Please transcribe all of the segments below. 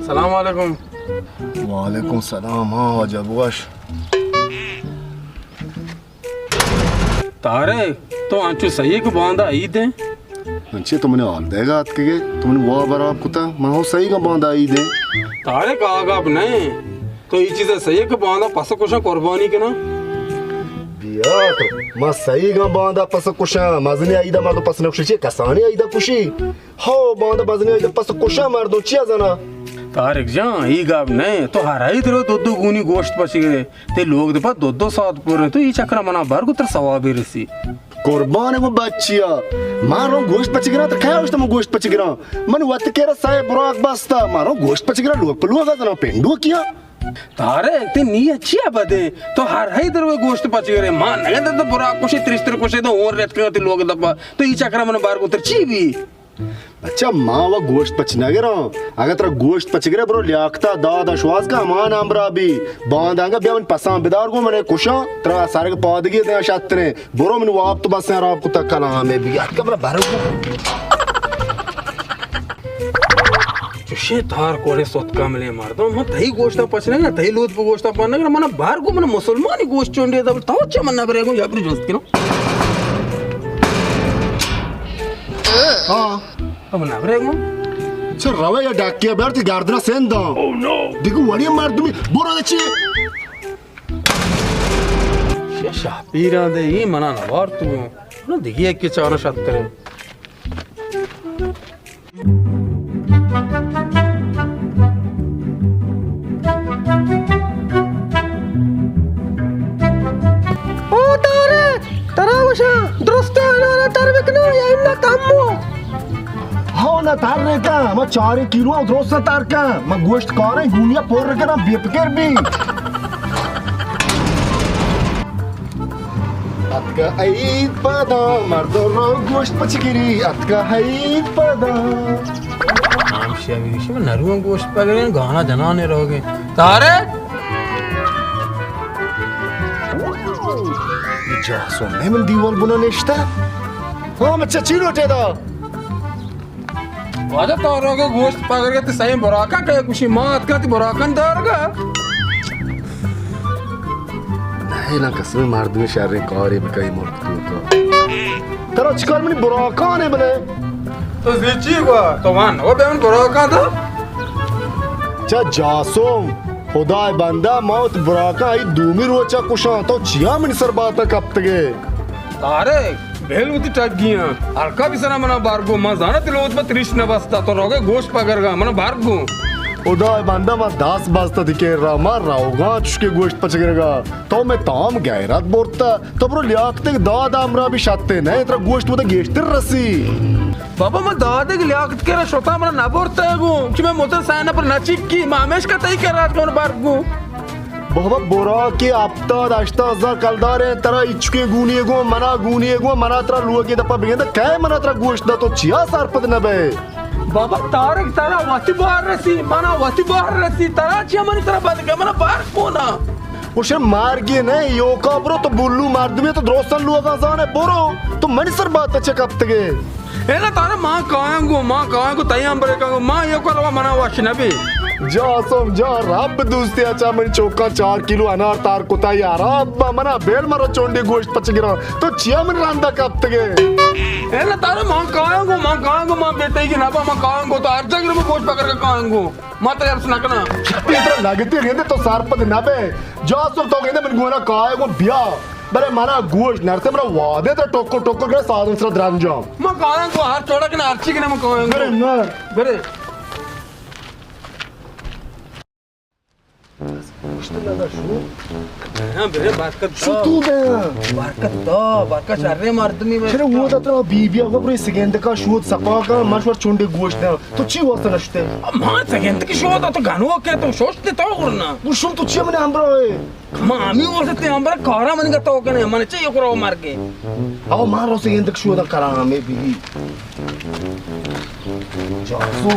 सलामकुम। वालेकुम सलाम। हाँ जब वाश तारे तो आंचू सही को बांधा ईद है अंचे तुमने हाल देगा आत के तुमने वो बराबर कुता मैं सही का बांधा आई दे तारे कहा आप नहीं तो ये चीज़ सही को बांधा पस कुछ कुर्बानी के ना बिया तो मैं सही का बांधा पस कुछ मजने आई दा मार दो पस ने खुशी कसानी आई दा खुशी हो बांधा मजने आई दा पस कुछ मार दो चिया जना तारिक जान ये गाब नहीं तो हराई तेरे दो गुनी गोश्त पची गए ते लोग दे पास दो साथ पूरे तो ये चक्र मना बार को तर सवाब रसी कुर्बान को बच्चिया मारो गोश्त पच गिरा तो खाया उसने गोश्त पच गिरा मन वत केरा साय बुराक बसता मारो गोश्त पच गिरा लोग पलुआ का तना पेंडू किया तारे ते नी अच्छी बदे तो हराई तेरे गोश्त पच गए मान नहीं तो बुराक कुछ त्रिस्तर कुछ तो और रेट करते लोग दबा तो ये चक्र मना बार को तर ची भी अच्छा माँ वो गोश्त पचना गिरा अगर तेरा गोश्त पच गिरा ब्रो लियाकता दादा श्वास का मान आमरा भी बांधांगा ब्यावन पसां बिदार को मने कुशा तेरा सारे के पौधगी दे शात्रे बोरो मन वाप तो बस यार आपको तक कला में भी यार कमरा बाहर को शे थार कोड़े सोत का मिले मार दो मत ही गोश्त पचने ना तही लोद पे गोश्त पाने ना मना बाहर को मना मुसलमान ही गोश्त चोंडे तब तो अच्छा मन्ना बरेगो या अपनी दोस्त के ना हाँ अब ना बरेगो सर रवा या डाकिया बैठ गार्डना सेन दा ओह नो देखो वड़ी मार दूँ बोरा दे शे शापीरा दे ये मना ना वार तू ना देखिए कि चारों शात्रे ना तारने का मैं 4 किलो रोज से तार का मैं गोश्त खा रहा गुनिया पोर रखा ना बेपकेर भी अतका ईद पदा मर्दो रो गोश्त पचगिरी अतका ईद पदा नाम शेविश में नरुआ गोश्त पकड़े गाना जनाने रहोगे तारे जा सोने में दीवार बुना नेश्ता हाँ मैं चची रोटे दा वाजा तारों के गोश्त पकड़ के सही बुराका कहे कुछ मात का ती बुराकन दारगा नहीं ना कसम मार दूँ शहर कार ये कहीं मोड़ तू तो तेरा चिकन में बुराका ने बने तो ज़िची को तो वन वो बेमन बुराका था चा जासोम खुदा बंदा मौत बुराका आई दूमी रोचा कुशा तो चिया में सर बात कब तक तारे भेलवती टग्गियां हल्का भी सना मना बारगो मजाना तिलोत पर त्रिश न बसता तो रोगे गोश्त पकड़गा मना बारगो उदा बंदा मा 10 बसता दिखे रा मार राउगा चुके गोश्त पचगेगा तो मैं ताम गैरत बोरता तो ब्रो लियाकते दादा हमरा भी शाते नहीं तेरा गोश्त वो तो गेस्टर रसी बाबा मैं दादे के लियाकत के रा छोटा मना ना बोरता है गो कि मैं मोटर साइना पर नाचिक की मामेश का तई कर रात में बारगो बाबा बोरा के आपता दाश्ता हजार कलदार है तेरा इचके गुनिए गो मना तेरा लुआ के दपा बिगेंदा काय मना तेरा गोश्त दा तो चिया सार पद न बे बाबा तारक तारा वासी बाहर रसी तारा चिया मनी तेरा बात के मना बाहर कोना उसे मार गए नहीं यो का ब्रो तो बुल्लू मार दूँ तो दोस्तन लुआ का जान है बोरो तो मनी सर बात अच्छे कब तक है ना तारा माँ कायंगो तैयार बरेगा माँ यो करवा मना वाशी नबी जा सोम जा रब दूसते अच्छा मन चौका 4 किलो अनार तार को तैयार अब मना बेल मारो चोंडे गोश्त पच गिरा तो चिया मन रांदा कब तक है ना तारा माँ कायंगो माँ बेटे की नापा माँ कायंगो तो हर जगह में गोश्त पकड़ के कायंगो माँ तैयार सुना करना इतना लगते रहते तो सार पद ना बे जा सोम तो कहते मन गोना कायंगो बिया बरे माना गोश्त नरते मरा वादे तो टोको के साधन सर द्रांजा माँ कायंगो हर छोड़ा के ना अर्ची के ना माँ कायंगो बरे ना बरे Ha bere barkat Şu tu be. barkat şarre mardmi be. Şere o da tra bibiya ko buraya sigende ka şu sapa ka marşvar çonde goşt da. Tu çi vasta naşte. Ma sagent ki şu da to ganu ke to shoshte to kurna. Bu şum tu çi mane ambra e. Ma ami olsate ambara kara mani gato kane mane che yokro marke. Ama maro sigende ka şu da karana me bibi. Jasu.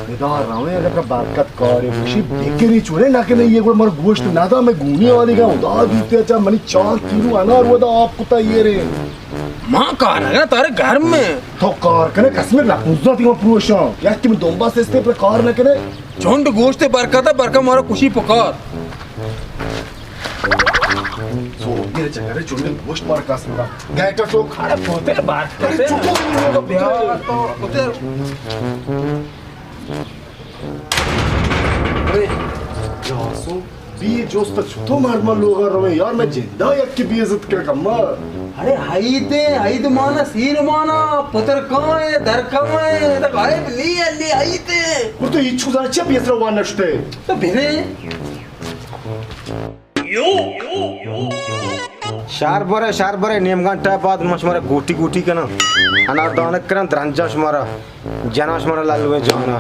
Nedar rame agar barkat करे खुशी देखे नहीं छोड़े ना कि नहीं ये कोई मर गोश्त ना था मैं घूमने वाली का उदा बीते अच्छा मनी 4 किलो अनार वो था आपको तो ये रे Ma kara na tare घर में. तो कार कने कसमे ना पूछता थी मैं पुरुषा या कि मैं दोंबा से इसके प्रकार ना कने झुंड गोश्त बरकत बरका मारो खुशी पुकार. सो मेरे चक्कर चुनने गोश्त मार कसमे का गए का तो खड़ा होते बात करते तो होते जासो बी जोस्त तो मार लोग आ रहे यार मैं जिंदा एक की बेइज्जत कर कम्मा अरे हाइद माना सीर माना पुत्र कहाँ है दर कहाँ है तो गायब ली हाइदे वो तो इच्छू जाने चाहिए बेइज्जत वाला नष्टे तो बिने शार बरे नेमगंटा बाद मशमारा गोटी कना अनार दानक करन द्रंजा शमारा जना शमारा लालवे जाना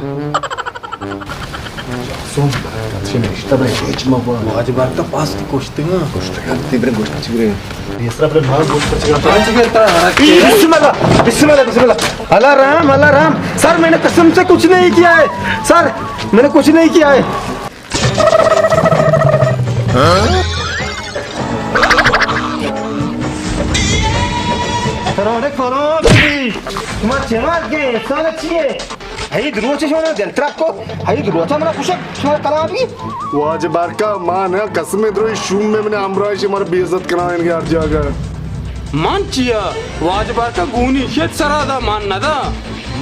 सोम अच्छे इष्टा बे हिच मवा आज बार का पास कोश्ते ना तीव्र गोश्त चिगरे बेसरा पर मार गोश्त चिगरा बिस्मिल्लाह अल्लाह राम सर मैंने कसम से कुछ नहीं किया है सर मैंने कुछ नहीं किया है तुम्हारा चेमार के सारा चाहिए हाई द्रोचे शोना दिल ट्रक को हाई द्रोचा मना कुछ शोना कला भी वाज बार का मान है कसमे द्रोई शूम में मैंने अमराइश हमारे बेइज्जत कराने के हर जगह मान चिया वाजबार का गुनी शेत सरादा मान नदा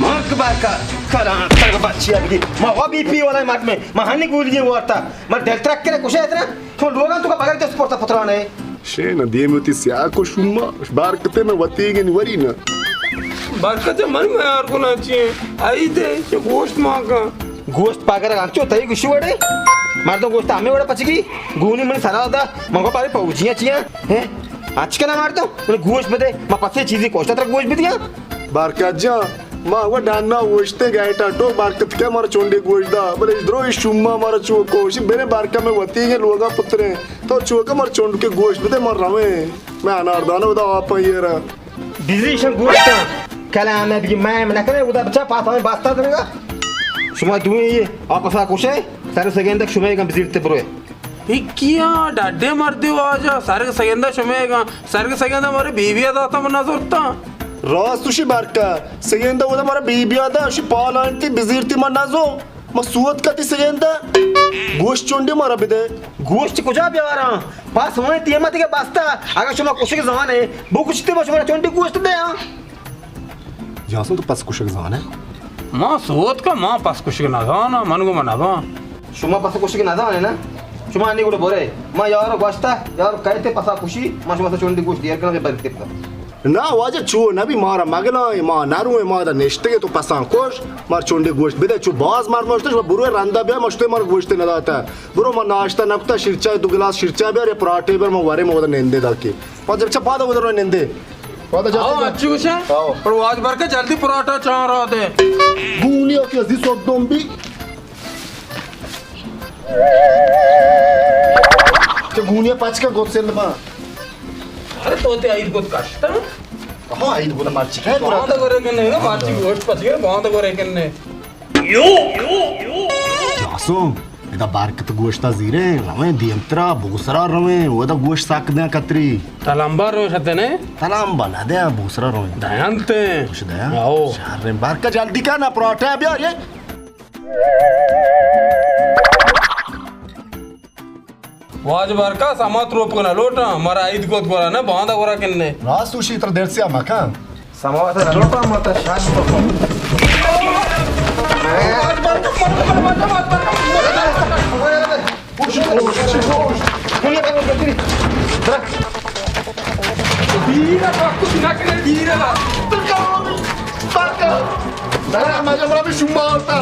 मार्क बाका कला कर बच्चिया भी मा वो बीपी वाला मार्क में महानी गुल ये वार्ता मर दिल ट्रक के कुछ है इतना तो लोगों तो का बगैर तो स्पोर्ट पत्राने शेना देमती स्या को शुम्मा बार कते में वतीगे निवरी ना बरकत मन में यार को ना चाहिए आई दे ये गोश्त मांगा गोश्त पाकर आंचो तई गुशी वडे मार तो गोश्त आमे वडे पचगी गुनी मन सारा दा मंगो पारे पहुंचिया चिया हैं आज के ना मार तो गोश्त बदे मा पसे चीजें कोष्टा तर गोश्त बदिया बार का जा मा वो डाना वोस्ते गायटा तो बारकत के मार चोंडे गोश्दा बले द्रोई शुम्मा मार चो कोशी बेरे बार का में वतीगे लोगा पुत्रे तो चोका मार चोंड के गोश्त बदे मार रमे मैं अनारदाना बदा आप ये रा डिसीजन गोश्त कला में भी मैं करे उदा बच्चा पास में बास्ता देगा शुमा तू ये आपस में कुछ है सारे सेकंड तक शुमे का बिजिरते ब्रो किया डाडे मरते हो आज सारे सगेंदा शमेगा सारे सगेंदा हमारे बीवी आता था मना जोरता रास तुशी बारका सेगेंदा उदा मारा बीबिया दा शी पाल आंती बिजिरती मनाजो मसूद का ती सेगेंदा गोश्त चोंडे मारा बिदे गोश्त कुजा प्यारा पास में तियमत के बास्ता अगर शुमा कुछ के जमाने वो कुछ ते बस मेरा चोंडी गोश्त दे जासो तो पास कुछ जान है माँ सोत का माँ पास कुछ के ना ना मन को मना दो शुमा पास कुछ के ना जाने ना शुमा नहीं गुड बोरे मां यार गोश्ता यार कहते पासा खुशी मां शुमा से चोंडी गोश्त दिया करने बरते ना वाजे चो ना भी मारा मगला मां नारू मां दा नेश्ते तो पासा कोश मार चोंडे गोश्त बेदे चो बाज मार मस्त बुरो रंदा बे मस्ते मार गोश्त न दाता बुरो मां नाश्ता नक्ता शिरचा दो गिलास शिरचा बे रे पराठे बे मां वारे मोदा नेंदे दाके पादर छ पादा उधर नेंदे पादा जा अच्छी कुछ है पर आज भर के जल्दी पराठा चाह रहा थे गुनिया के अजीज सब दोंबी के गुनिया पाच का गोद से लबा अरे तो ते आई बहुत कष्ट कहां आई बोला मारची है बांध करे के नहीं ना मारची गोश्त पच गए बांध करे के नहीं जासो इदा बारकत गोश्ता जीरे रवे दियंत्रा भूसरा रवे ओदा गोश्त साक दे कतरी तलंबा रो छते ने तलाम बना दे भूसरा रवे दयांते खुश दया आओ शारे बारका जल्दी का ना पराठा है यार ये वाज बार का समात रोप को ना लोटा मरा ईद को गोरा ना बांधा गोरा किन्ने रास सुशी इतर देर से आमा का समावत लोटा मत शास Dira waktu sinaknya dira lah. Barka Dara macam rapi shumma होता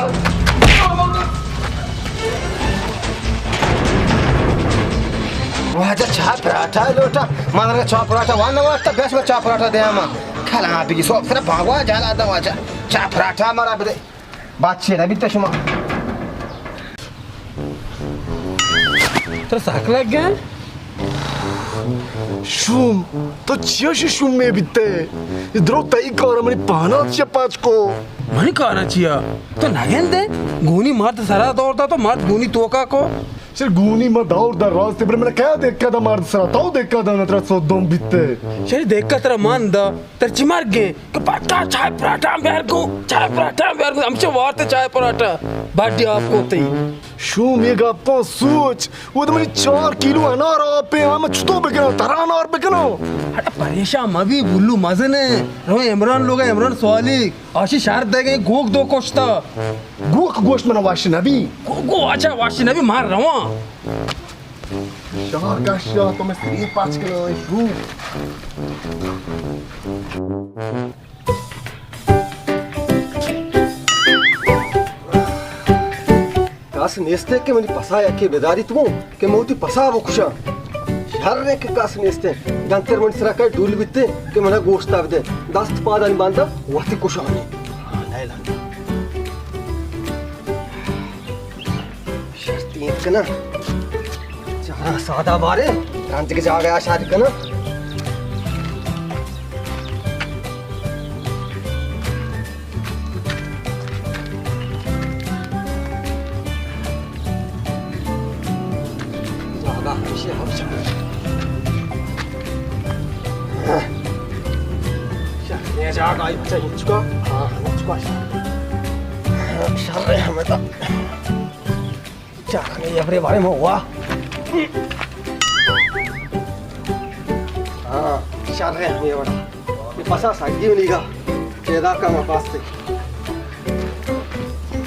अच्छा चा पराठा लोटा मला चा पराठा वाना वाजता बेस में चा पराठा दे आमा खाला आप की सो फिर भागवा जाला दा वाचा चा पराठा मारा बदे बात छे ना भी तशमा तर साक लाग गया Шум, то чё же шум में बिते इधरो तई कर मनी पाना छे पाँच को म्हणी काना चिया तो नागेन दे गोनी मारत सरा दौड़ता तो मारत गोनी तोका को सर गुनी में दौड़ दा रास्ते पर मैंने क्या देखा था मार सरा तो देखा था नतरा सो दम बिते शरी देख का तेरा मान दा तर चिमार गे कि पत्ता चाय पराठा बेर को चाय पराठा बेर को हमसे वारते चाय पराठा बाटी आपको तई Шум ये गप्पा सोच वो तो मनी 4 किलो अनार पे हम छुतो बेकनो तरा अनार बेकनो हट परेशान मभी बुल्लू मजने रो इमरान लोग इमरान सवाली आशी शार दे गए गोक दो कोष्ता गोक गोश्त मना वाश नबी गो अच्छा वाशी नबी मार रवा शहर का शाह तो मैं 5 किलो शू कास नेस्ते के मनी पसाया के बेदारी तुम के मोती पसा वो खुशा शहर रे के कास नेस्ते गंतर मन सरा का डूल बिते के मना गोश्त आव दे दस्त पादन बांधा वाती कुशा ने नहीं ला शर्ती कना जहां सादा बारे रांच के जा गया शादी कना जागा इच्छा हिचका हाँ हिचका शर्रे हमें तो जाने ये बारे में हुआ हाँ शर्रे हमें ये बड़ा ये पसा सागी में निगा केदा का माँ पास थे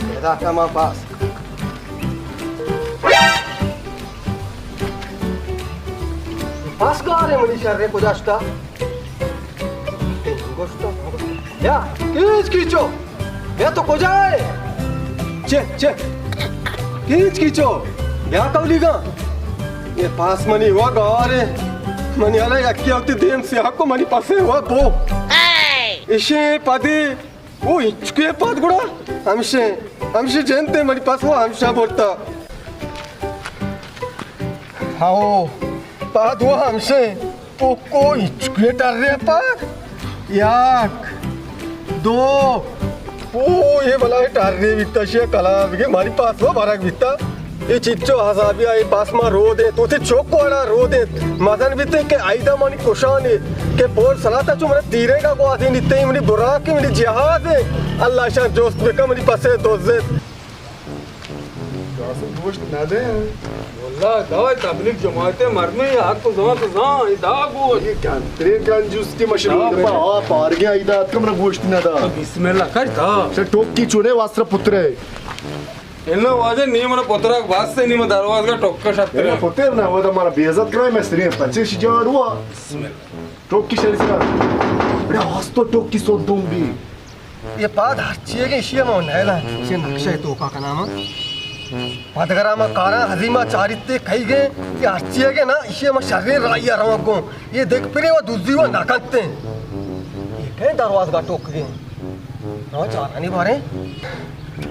केदा का माँ पास पास का आ रहे मनी शर्रे को जास्ता या किच किचो या तो को जाए चे किच किचो या कवली गा ये पास मनी हुआ गारे मनी आला यक्की होती देम से हको मनी पासे हुआ दो इसे पादी वो इचके पाद गुड़ा हमसे जनते मनी पास हुआ हमशा बोलता हाँ पाद हुआ हमसे वो को इचके डर रहे पाद याक दो ओ ये भला टार रे बिकता शे कला के मारी पास वो बारक बिकता ये चिच्चो हसाबिया ये पास मा रो दे तो थे चोको वाला रो दे मदन बिते के आइदा मानी कोशाने के पोर सलाता चो मने तीरे का को आदि निते मनी बुरा के मनी जिहाद है अल्लाह शान दोस्त बेका मनी पासे दोस्त गोश्त ना दे वल्लाह दावत तबलीग जमाते मरने हक तो जमा तो जा इदागो ये कंत्रे कंजूस की मशरूम बा पार गया इदा तो मना गोश्त ना दा बिस्मिल्लाह कर था से टोकी चुने वस्त्र पुत्र इन्नो वाजे नी मन पत्रक वास से नी मन दरवाजा का टोक्का शक्ति तेरा पुत्र ना वो तो हमारा बेइज्जत करे मैं स्त्री 25 हजार हुआ टोकी शरीर से बड़े हस्तो टोकी सो दूंगी ये पाद हच्चिए के इशिया में नहीं ला ये नक्शा तो का नाम पदगरा में कारा हजीमा चारित्य कही गए ये हच्चिए के ना इशिया में शरीर राइया रहो को ये देख फिरे वो दूसरी वो नाकते ये कहीं दरवाजा का टोक गए हाँ चारा नहीं बारे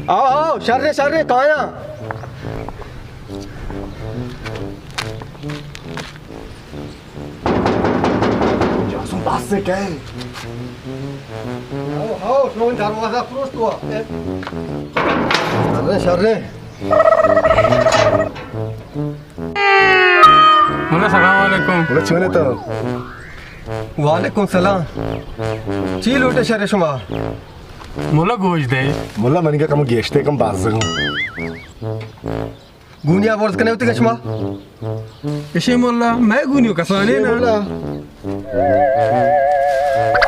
आओ शर्रे काया जासूस पास से कहे आओ नोन दरवाजा क्लोज हुआ शर्रे अस्सलाम वालेकुम बोले चुने तो वालेकुम सलाम ची लोटे शर्रे शुमा मुला गोश दे मुल्ला मन का कम गेश्ते कम बाज गुनिया वर्ष कने होती कशमा इशे मुल्ला मैं गुनियो कसाने ना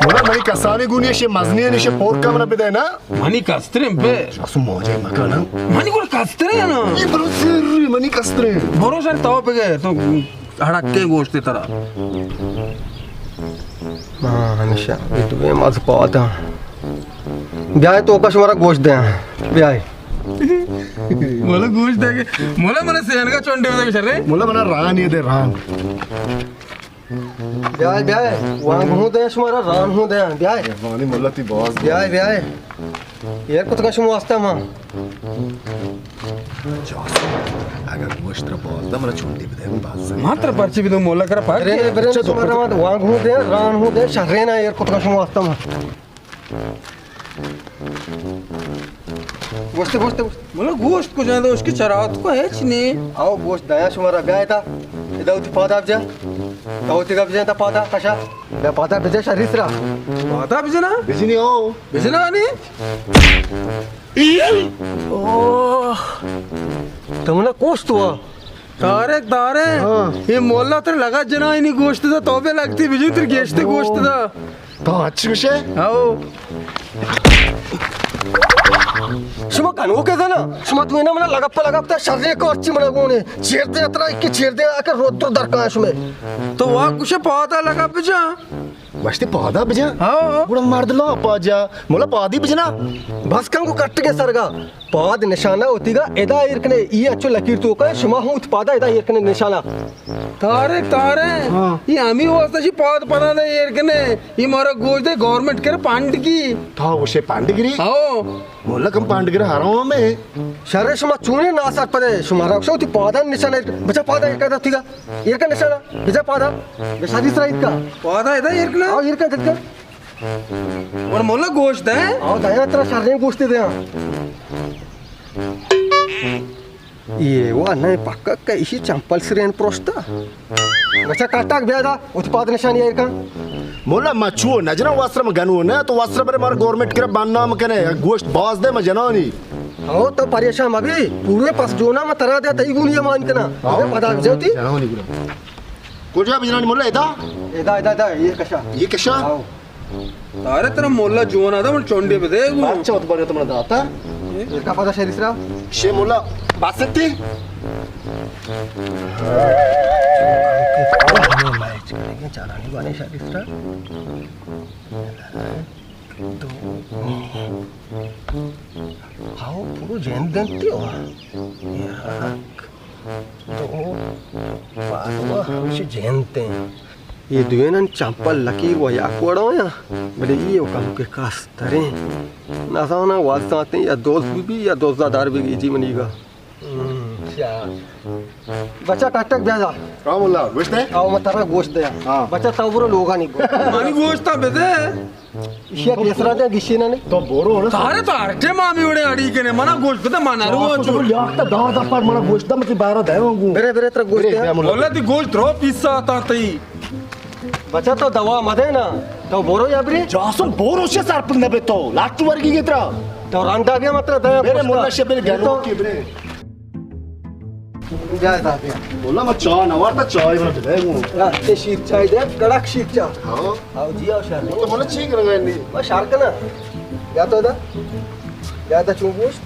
मुल्ला मनी कसाने गुनिया शे मजनिया ने शे पोर कमरा पे दे ना मनी कस्त्रे बे जासूस मौजे मकाना मनी को कस्त्रे ना ये बरो सिर मनी कस्त्रे भरोसा ताव पे गए तो हड़के गोश्त तरह हाँ हमेशा ये तो ये मज पाता ब्याह तो कशमारा गोश्त दे ब्याह मोला गोश्त दे के मोला मला सेन का चोंडे होता बिचारे मोला मना रान ये दे रान ब्याय ब्याय वांग हूं दे शुमारा रान हूं दे ब्याय वानी मोला ती बॉस ब्याय ब्याय यार कुछ का शुम वास्ता मां अगर गोश्त रा बॉस दा मला छोंडी बदे बात से मात्र पर्ची भी तो मोला करा पाक रे रे शुमारा मत वांग हूं दे रान हूं दे शहरे ना यार कुछ का शुम वास्ता मां गोश्त गोश्त मोला गोश्त को जाने दो उसकी चरावत को है चने आओ गोश्त दया शुमारा ब्याय था इधर उती पादा जा तावती का बिजन ता पादा कशा बे पादा बिजे शरीसरा पता बिजना बिजनी ओ बिजना नहीं तुमने गोश्त हुआ तारे तारे ये मोला तो लगा जना ही नहीं गोश्त था तोबे लगती बिजू तेरे गेश्त गोश्त था तो अच्छी विषय आओ शुमा कानू के ना शुमा तू ना मना लगप्पा शरीर को अच्छी मना गोने चेरते अतरा के चेरते आकर रोत तो दरका शुमे तो वहाँ कुछ पता लगा बिजा मस्ती पौधा बिजा हाँ बुड़ा मार दलो पाजा मोला पौधी बिजना बस कंगो कट के सरगा पाद निशाना होतीगा एदा इरकने ये अच्छो लकीर तो का शुमा हूं उत्पादा एदा इरकने निशाना तारे तारे ये आम्ही वास्ता शी पद पना दे यार कने ये मारा गोश्त दे गवर्नमेंट कर पांड की था उसे पांडगिरी आओ मोला कम पांडगिरी हारो में शरे शुमा चूने ना साथ पदे शुमारा सो ती पादा निशाना बचा पादा इरका थीगा इरका निशाना बचा पादा बेसादी सराइत का पौधा इधर यार कने आओ इरका तक और मोला गोश्त है आओ दया तेरा शरीर गोश्त दे ये वो नहीं पक्का कैसी चंपल सिरेन प्रोस्ता बच्चा काटाक बेदा उत्पाद निशानी है का मोला मचुओ नजना वस्त्र में गनु ना तो वस्त्र पर मार गवर्नमेंट के बांधना में कने गोश्त बाज दे मैं जनानी हो तो परेशान अभी पूरे पास जोना में तरा दे तई गुनिया मान के ना अबे पता जौती जनानी गुरा कोजा बिजनानी मोला एदा एदा एदा एदा ये कशा ये कशा आओ तारे तेरा मोला जुआना था मैं चोंडे पे दे बात चौथ बार तुम्हारा दाता इरका पता शरीसरा शे मोला बात सकती चालानी वाले शरीसरा तो हाउ पूरो जैन दंती हो तो पादवा हमेशा जैनते ये दुएनन चंपल लकीर वो या कोड़ो या बड़े ये काम के कास तरे ना साना वास्ताते या दोस्त भी या दोस्तदार भी जी मनीगा बच्चा टक ब्याजा राम मोला गोश्त है आओ मत तारा गोश्त दया हाँ। बच्चा तवरो लोगा नहीं मानी गोश्त था बेदे इशिया केसरा दे गिशी ना नहीं तो बोरो ना तारे तो आरटे मामी उड़े अड़ी के ने मना गोश्त पे माना रो तो याक्ता दादा पर मला गोश्त दा मती बारा देवांगू बेरे बेरे तेरा गोश्त है बोला ती गोश्त रो पिस्सा आता तई बच्चा तो दवा मदे ना तो बोरो या ब्रे जासो बोरो से सरपन नबे तो लास्ट वर्गी गेत्रा तो रंदा गया मतलब दया मेरे मोला शे बेरे गनो की ब्रे जाए दादे बोला मैं चाय ना वारता चाय बना देवांगू रास्ते शीर चाय दे कड़क शीर चा हां आओ जी आओ शहर तो बोला ठीक लगा नहीं बस शार्क ना या तो दा या दा चुंगोश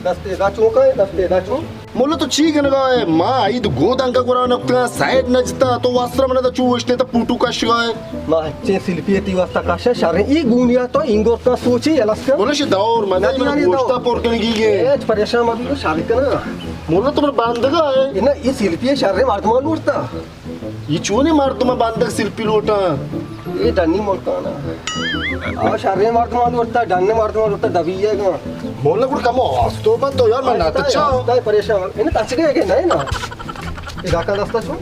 दस्ते दा चुंका है दस्ते दा चुंग मोला तो ठीक लगा है मां आई तो गोदांगा कोरा नक्ता साइड नजता तो वस्त्र मन तो चूवष्टे तो पुटू का शिवाय मा चे शिल्पीयती वास्ता काशा शारे ई गुनिया तो इंगोर का सोची अलस्का बोला शे दावर मना नहीं, तो नहीं, गोश्ता दाव। पोर कने गे ए परेशान मत हो शारिक ना मोला तो बांधगा है इना ई शिल्पीय शारे मार्दमान उड़ता ये चोने मार तो मैं बांधक शिल्पी लोटा ये डन्नी मोलकाना आ शारे मार्दमान उड़ता डन्ने मार्दमान उड़ता दबिएगा मोला कुछ कम हस्तो बन तो यार मैं नाटक चाह दाई परेशान इने टच गए के नहीं ना ये डाका दस्ता छो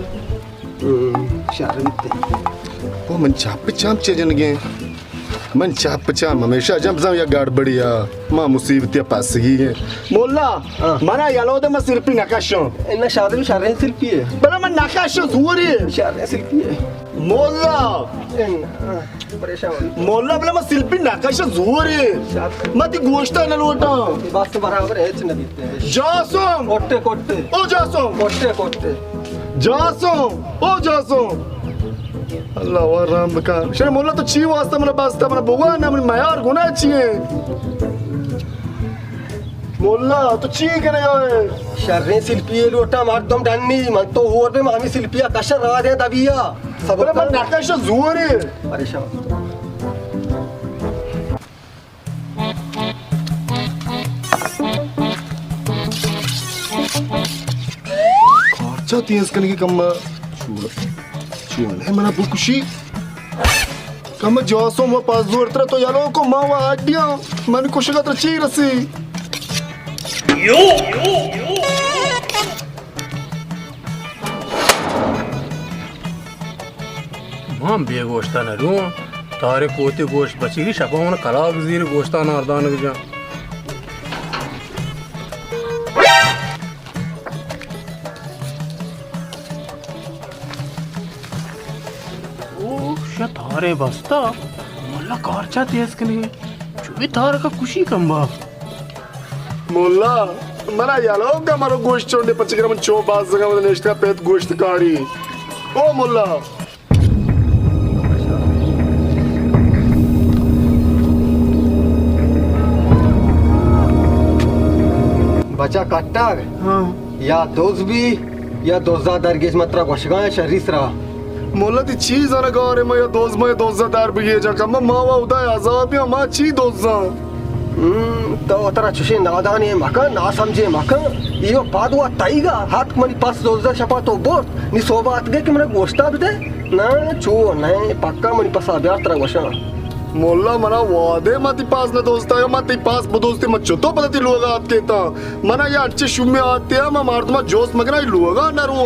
शारे में वो मन चाप चाप चजन गे मन चाप चाप हमेशा जब जाऊं या गाड़ बढ़िया मां मुसीबत पास ही है मोला मना यालो दे मैं शिल्पी नकाशो इना शारे में शारे शिल्पी है बड़ा मैं नकाशो हुरी शारे शिल्पी है मोला परेशान मोला बला मैं शिल्पी नकाशो हुरी मत गोश्ता न लोटा बात तो बराबर है चने बीते जासो कोट्टे कोट्टे ओ जासो कोट्टे कोट्टे जासो ओ जासो अल्लाह वा राम का शे मोला तो छी वास्ता मन बास्ता मन भगवान मन मायार गुना छिए मोला तो छी करे गए शर्रे शिल्पी लोटा मारदम डन्नी मन तो और पे मामी शिल्पिया कशर रहा दे दबिया सब बड़ा मन नकाश जुरे परेशान अच्छा तीस कल की कम चुन है मना बुकुशी कम जोसो म पास दूर तर तो यालो को मावा आडिया मन कुशगा तर ची रसी मां बे गोश्ता न रू तारे कोते गोश्त बची शपावन कलाक जीर गोश्ता न अर्दान गजा ओ तारे बस्ता मला कारचा तेज कने चुबी तार का खुशी कंबा मुल्ला मना यालो का मारो गोश्त चोंडे पचगर मन चो बाज जगह मन नेश्ता पेत गोश्त काड़ी ओ मुल्ला बचा कट्टर या दोस्त भी या दोजा दरगेज मत्रा गोशगा शरीस रहा मुल्ला ती चीज आना गारे मैं दोस्त दार बिगे जा कम मावा उदा अजाब या मा ची दोजा तो तरा चुशे नादानी मका ना समझे मका यो पादवा ताईगा हाथ मनी पास दोजा शपा तो बोट नि सोबात गे कि मने गोश्ता दे ना चो नहीं पक्का मनी पास अब्यार तरा गोशा मुल्ला मना वादे मती पास न दोस्ता या मती पास बदोस्ती मत चो तो पता लोग आत के ता मना या अच्छे शुम्मे आते हैं मैं मार तुम जोस्त मगना लोगा न रो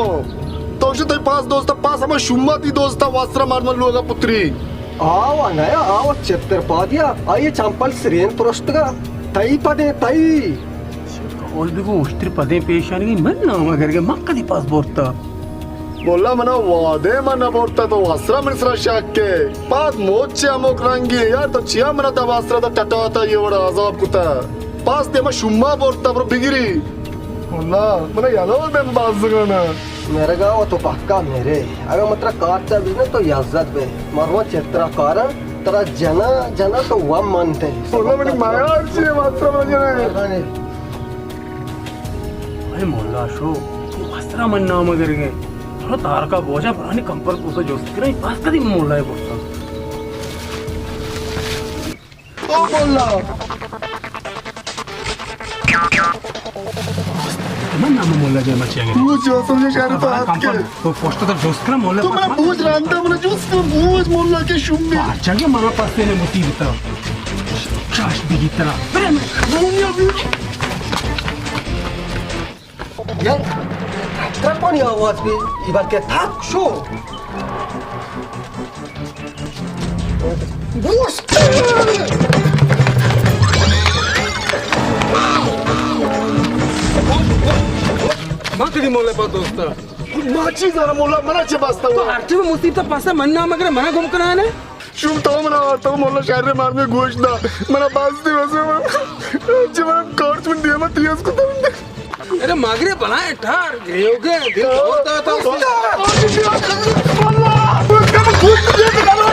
तो उसे तो पास दोस्ता पास हम शुम्मा ती दोस्ता वास्त्रा मार मन लोगा पुत्री आवा नया आवा चित्र पादिया आये चंपल श्रेन पुरस्तगा तई पदे तई और देखो उस्त्री पदे पेशानी मन ना मगर के मक्का दी पास बोरता मुल्ला मना वादे मना बोरता तो वास्त्रा मन सरा शाक के पास मोचे अमोक रंगी यार तो चिया मना ता वास्त्रा ता टटाता ये बड़ा अजाब कुता पास ते मैं शुम्मा बोरता ब्रो बिगिरी मुल्ला मना यालो बेन बाज जगना मेरे गाँव तो पक्का मेरे अगर मतलब कारचा बिजनेस तो याजत बे मरवा चित्रकार तरा जना जना तो वह मानते मुल्ला मनी माया अच्छी है वास्त्रा मन जने अरे मोल्ला शो वस्त्रा मन ना मगर के थोड़ा तार का बोझा पुरानी कंपर पूछो जो सिकरा पास कदी मोल्ला है बोलता ओ मुल्ला मन नाम मोल्ला जे मचिया के तू जो समझे शहर तो हाथ के तो पोस्ट तो जो सिकरा मोल्ला तू मना बूझ रहा मना जो बूझ मुल्ला के शुम्मे अच्छा के मना पास ने मुती देता चाश बिगी तरह अरे मोनिया भी यार ट्रक पानी आवाज भी इबार के थाक शो मां कदी मोल्ला पास दोस्ता माची जरा मुल्ला मना चे बसता तो हुआ आरती में मुसीबत पास मन ना मगर मना घूम कर आने शुम तो मना आता मुल्ला शहर में मार में गोश्त दा मना बास दे वैसे जब मैं कार्ड में दिया मैं तियास को अरे मागरे बनाए ठार गए दिल होता था मुल्ला उसका गोश्त दे निकालो